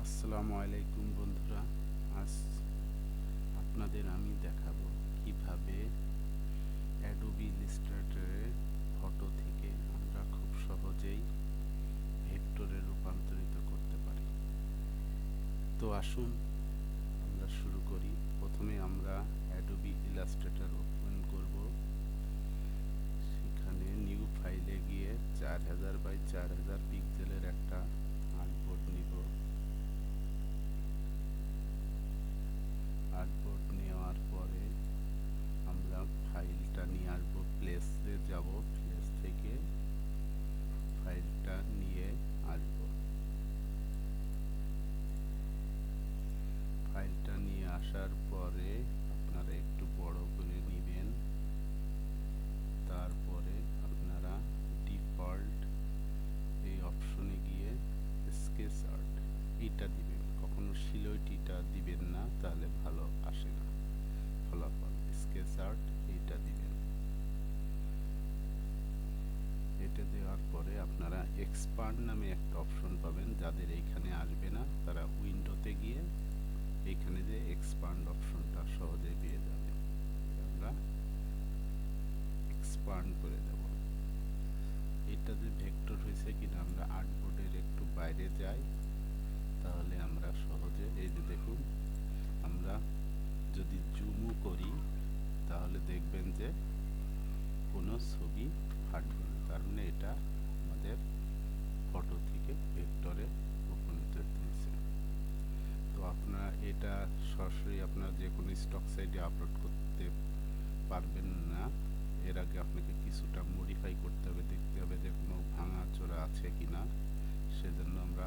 আসসালামু আলাইকুম বন্ধুরা। আজ আপনাদের আমি দেখাবো কিভাবে অ্যাডোবি ইলাস্ট্রেটরে ফটো থেকে আমরা খুব সহজেই ভেক্টরে রূপান্তরিত করতে পারি। তো আসুন আমরা শুরু করি। প্রথমে আমরা অ্যাডোবি ইলাস্ট্রেটর ওপেন করব। সেখানে নিউ ফাইলে গিয়ে 4000 বাই 4000 পিক্সেলের একটা আর্টবোর্ড নিব। আর্টবোর্ড নেওয়ার পরে আমরা ফাইলটা নিয়ে আসবো, প্লেসে যাব, প্লেস থেকে ফাইলটা নিয়ে আসবো। ফাইলটা নিয়ে আসার পরে আপনারা একটু বড় করে নেবেন। তারপরে আপনারা ডিফল্ট এই অপশনে গিয়ে স্কেচ আর্ট এইটা দিবেন। কখনো সিলইটিটা দিবেন না, তাহলে ভালো আসে না ফলাফল। স্কেচ আর্ট এইটা দিবেন। এটা দেওয়ার পরে আপনারা এক্সপান্ড নামে একটা অপশন পাবেন। যাদের এইখানে আসবে না তারা উইন্ডোতে গিয়ে এইখানে যে এক্সপান্ড অপশনটা সহজে পেয়ে যাবে। আমরা এক্সপান্ড করে দেব। এটা যে ভেক্টর হয়েছে কিনা আমরা আর্টবোর্ডের একটু বাইরে যাই, তাহলে আমরা সহজে এই যে দেখুন, আমরা যদি জুমও করি তাহলে দেখবেন যে কোনো ছবি ফাটবে না। তার মানে এটা আমাদের ফটো থেকে ভেক্টরে রূপান্তরিত হয়েছে। তো আপনারা এটা সরাসরি আপনারা যে কোনো স্টক সাইটে আপলোড করতে পারবেন না। এর আগে আপনাকে কিছুটা মডিফাই করতে হবে, দেখতে হবে যে কোনো ভাঙাচোরা আছে কিনা। সেজন্য আমরা